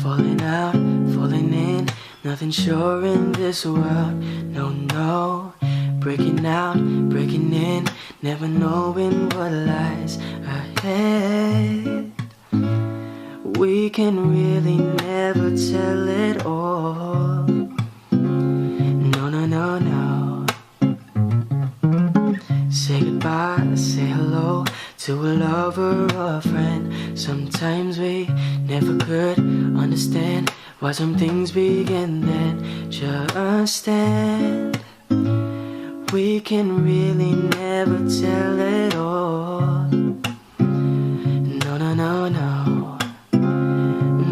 falling out, falling in, nothing sure in this world. No, no, breaking out, breaking in, never knowing what lies ahead. We can really never tell it all. No, no, no, no. Say goodbye, say hello to a lover or a friend. Sometimes we never could understand why some things begin then just stand. We can really never tell it all. No, no, no, no.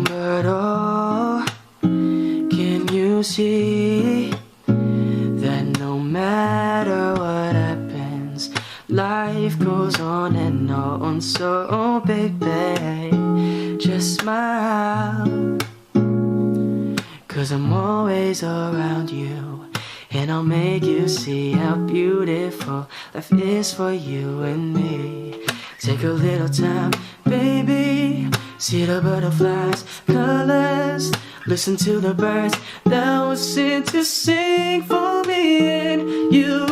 But oh, can you see that no matter what happens, life goes on and on. So baby, just smile, 'cause I'm always around you, and I'll make you see how beautiful life is for you and me. Take a little time, baby, see the butterflies, colors, listen to the birds that were sent to sing for me and you.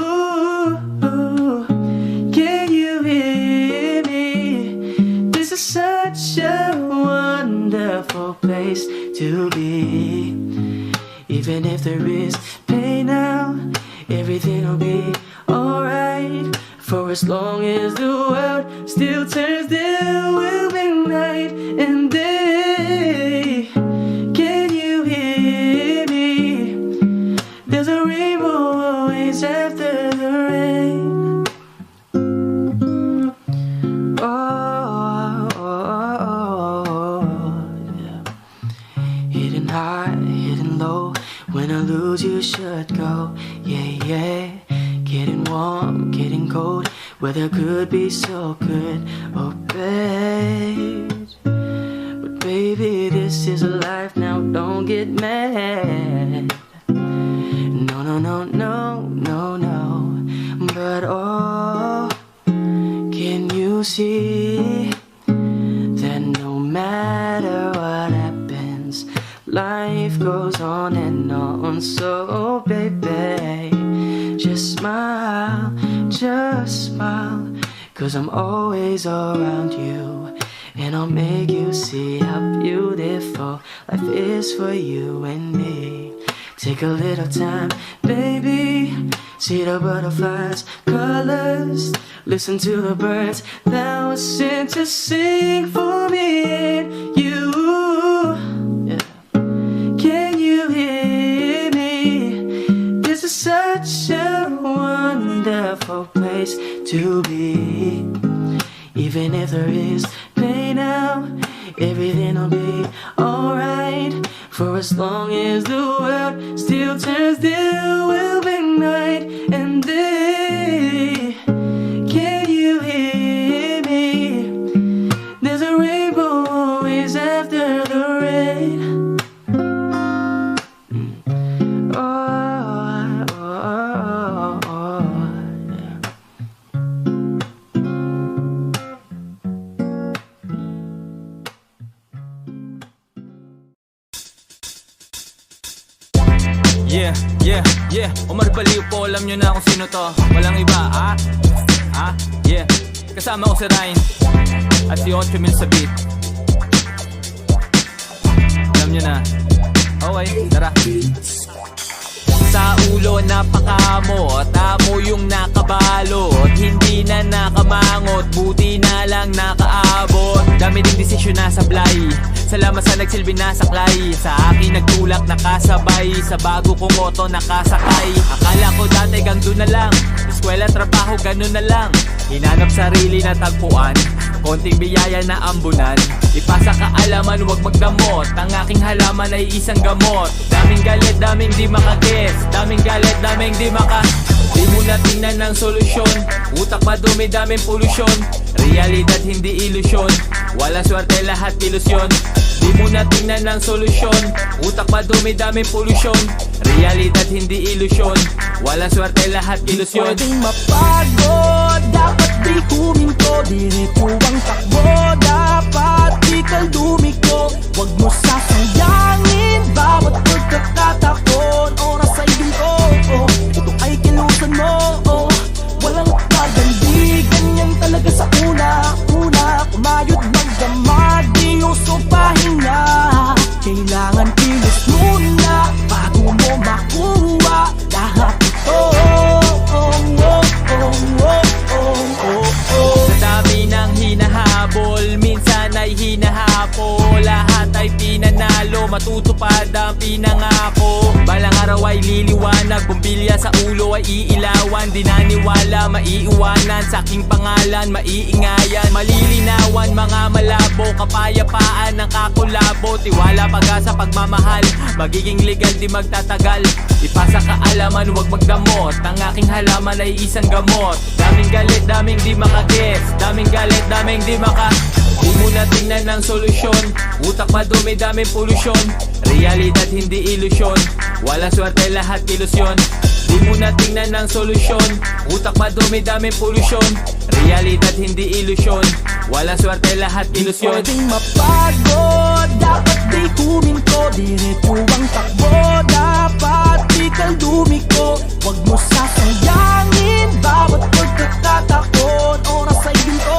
Can you hear me? This is such a wonderful place to be. Even if there is pain now, everything will be alright. For as long as the world still turns, there will be night and day. Can you hear me? There's a rainbow always after the rain. Oh, oh, oh, yeah. Hidden high, hidden low, when I lose you should go. Yeah, yeah. Getting warm, getting cold, weather could be so good, oh babe. But baby, this is life now, don't get mad. No, no, no, no, no, no. But oh, can you see that no matter what happens, life goes on and on. So baby, just smile, 'cause I'm always around you, and I'll make you see how beautiful life is for you and me. Take a little time, baby, see the butterflies, colors, listen to the birds that were sent to sing for me and you. Yeah. Can you hear me? This is such a wonderful place to be. Even if there is pain now, everything will be alright. For as long as the world still turns, there will be night and day. Can you hear me? There's a rainbow always after the rain. Yeah, yeah, yeah. Omar Baliw po, alam nyo na kung sino to. Walang iba, yeah. Kasama ko si Ryan at si 8,000 sa beat. Alam nyo na. Okay, tara. Sa ulo napakamot, amo yung nakabalot, hindi na nakamangot, buti na lang nakaabot. Dami ding desisyon na sablay, salamat sa nagsilbi na saklay. Sa akin nagtulak nakasabay, sa bago kong moto nakasakay. Akala ko dati gang doon na lang, eskwela trabaho ganun na lang. Hinanap sarili na tagpuan, konting biyaya na ambunan. Ipasa kaalaman, huwag magdamot, ang aking halaman ay isang gamot. Daming galit, daming di makagets, daming galit, daming di maka. Di mo na tingnan ng solusyon, utak madumi, daming polusyon. Realidad hindi ilusyon, wala swerte lahat ilusyon. Di mo na tingnan ng solusyon, utak madumi, daming polusyon. Realidad hindi ilusyon, wala swerte lahat ilusyon. Pwedeng mapagod, dapat di huminto, diretso ang takbo, dapat di kang dumiko. Huwag mo sasayang pamilya sa ulo ay iilawan. Di naniwala, maiiwanan, sa aking pangalan maiingayan. Malilinawan, mga malabo, kapayapaan ng kakulabo. Tiwala, pag-asa, pagmamahal, magiging legal, di magtatagal. Ipasa kaalaman, huwag magdamot, ang aking halaman ay isang gamot. Daming galit, daming di makagets, daming galit, daming di Di mo na tingnan ng solusyon, utak madumi, daming polusyon. Realidad hindi ilusyon, wala swerte, lahat ilusyon. Di mo na tingnan ng solusyon, utak madumi, daming polusyon. Realidad hindi ilusyon, wala swerte, lahat ilusyon. Pwedeng mapagod, dapat di huminto. Diretso ang takbo, dapat di kang dumiko. Huwag mo sasayangin bawat pagkakataon. Oras ay ginto,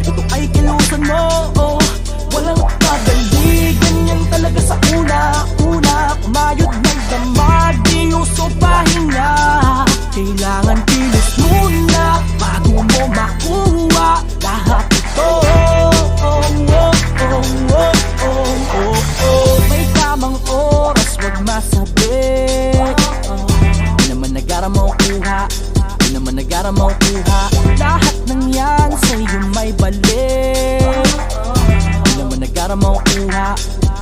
ito ay kilusan mo. Walang pagdali, ganyan talaga sa una. Kumayod ng damag, di uso pahinga. Kailangan kilos muna bago mo makuha lahat ito. May tamang oras, wag masabi. Di naman nagara mo kuha, di naman nagara mo kuha. Lahat ng yan sa'yo may balik. Di naman nagara mo kuha,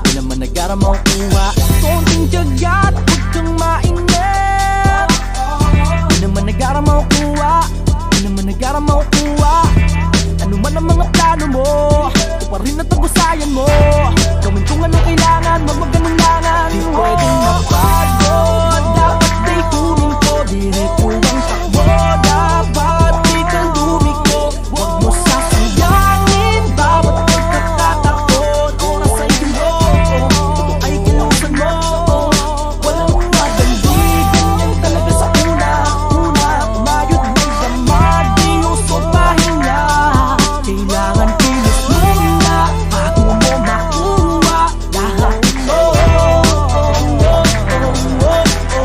di naman nagara mo kuha. Konting tiyaga at huwag kang mainip. Di naman nagara mo kuha, di naman nagara mo kuha. Ano man ang mga plano mo, ito pa rin ang tagusayan mo. Gawin kung ano kailangan, wag maganulangan. Di pwedeng mapagod, dapat di huminto. Diretso ang takbo, dapat di kang dumiko. Huwag mo sasayangin bawat pagkakataon. Oras ay ginto, ito ay kilusan mo. Walang madali, ganyan talaga sa una. Kumayod ng damag, di uso pahinga. Kailangan kilos muna bago mo makuha lahat ito.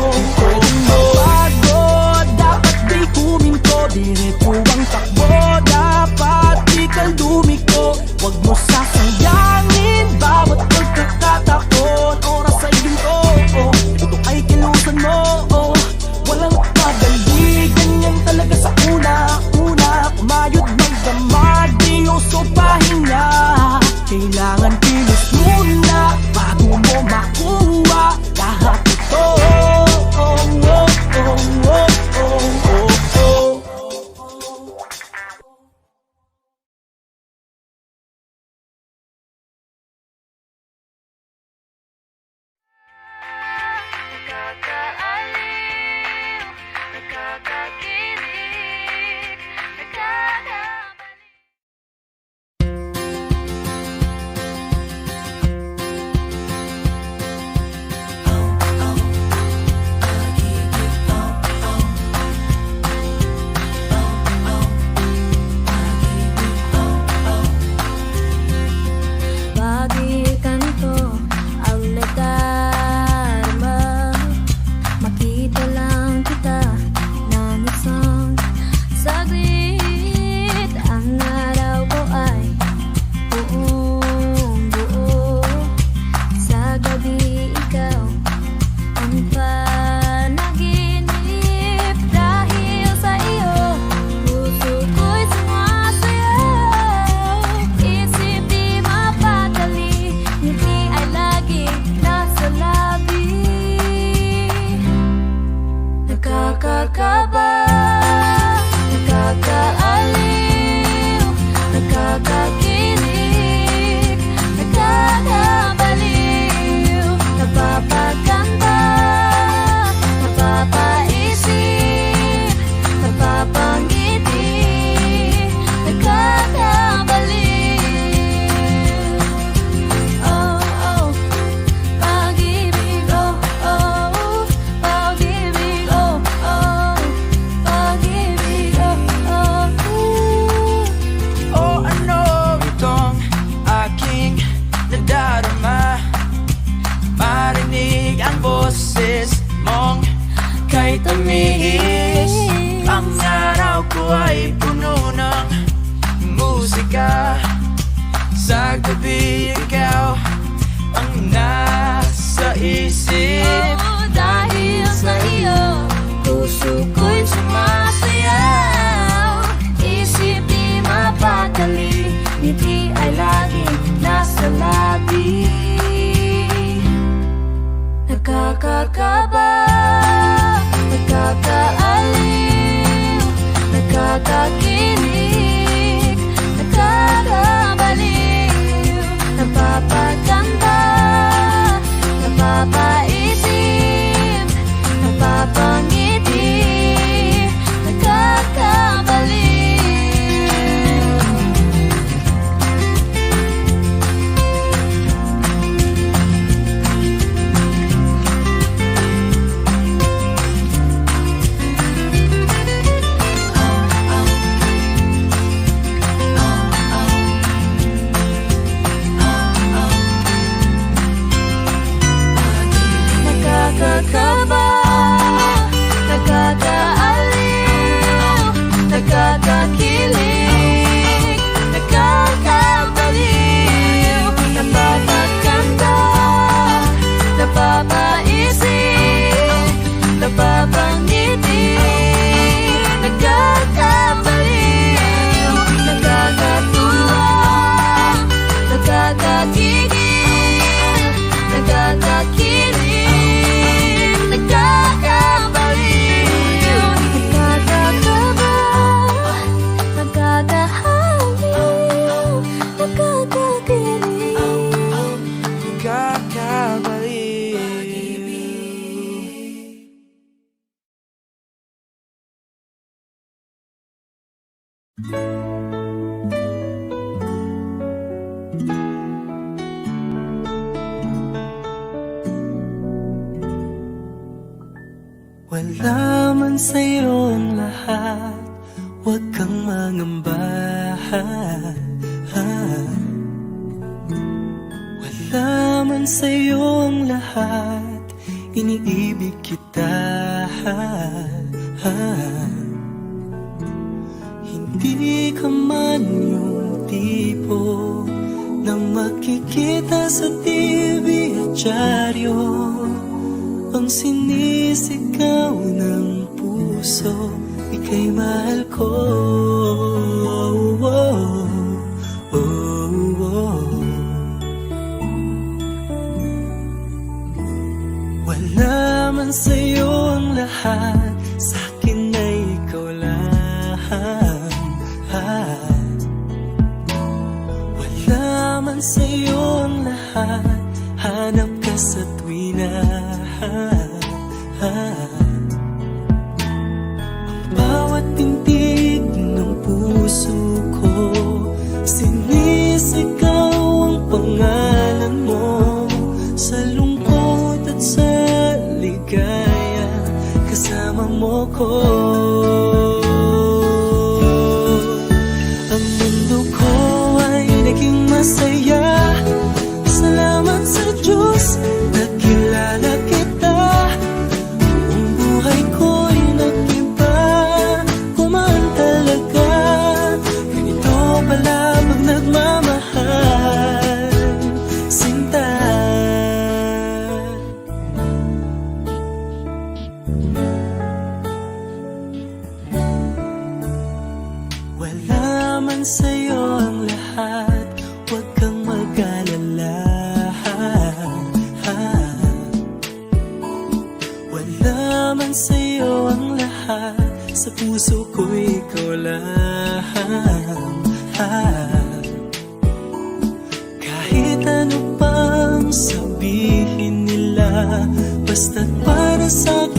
Di pwedeng mapagod, dapat di huminto. Diretso ang takbo, dapat di kang dumiko. Huwag mo sasayangin bawat pagkakataon. Oras ay ginto, ito ay kilusan mo. Walang madali, ganyan talaga sa una. Kumayod ng damag, di uso pahinga. Kailangan kilos muna bago mo makuha lahat ito. Nakakaaliw, nakakakilig, nakakabalik. Bakit ganito ang nadarama? Makita lang kita ng isang saglit. Ang araw ko ay buong buo. Sa gabi ikaw ang panaginip. Dahil sa iyo, puso ko'y sumasayaw. Isip di mapadali, ngiti ay laging nasa labi. Nakakakaba, nakakaaliw, nakakakilig, nakakabaliw. Napapaganda, napapaisip, napapangiti, nakakabaliw. Oh, oh, pag-ibig, oh, oh, pag-ibig, oh, oh, pag-ibig, oh, oh. O ano itong aking nadarama? Marinig ang boses mong kay tamis. Ang araw ko ay puno ng musika. Sa gabi ikaw ang nasa isip. Oh, dahil sa iyo, puso ko'y sumasayaw. Isip di mapakali, ngiti ay laging nasa labi. Nakakakaba, nakakaaliw, nakakakilig, nakakabaliw, napapaganda, napapaisip, napapangiti, nakakabaliw. Nakakakaba, nakakaaliw, nakakakilig, nakakabaliw, napapaganda, napapaisip, napapangiti, nakakabaliw, nakakatuwa, nakakakigil, nakakakilig, nakakabaliw, nakakakaba, nakakahaliw, nakakakilig, Wala man sa'yo ang lahat, huwag kang mangamba. Wala man sa'yo ang lahat, iniibig kita. Hindi ka man yung tipo na makikita sa TV at dyaryo. Ang sinisigaw ng puso, ika'y mahal ko. Wala man sa'yo ang lahat, sa'kin ay ikaw lang. Wala man sa'yo ang lahat, hanap ka sa tuwina. Ang bawat tintig ng puso ko, sinisigaw ang pangalan mo. Sa lungkot at sa ligaya, kasama mo ko. Ang mundo ko ay naging masaya, salamat sa Diyos, nakilala kita. Ang buhay ko'y nag-iba, kumaan talaga. Ganito pala pag nagmamahal, sinta. Wala man sa'yo ang lahat, huwag kang mag-alala. Wala man sa'yo ang lahat, sa puso ko ikaw lang. Kahit ano pang sabihin nila, basta't para sa'kin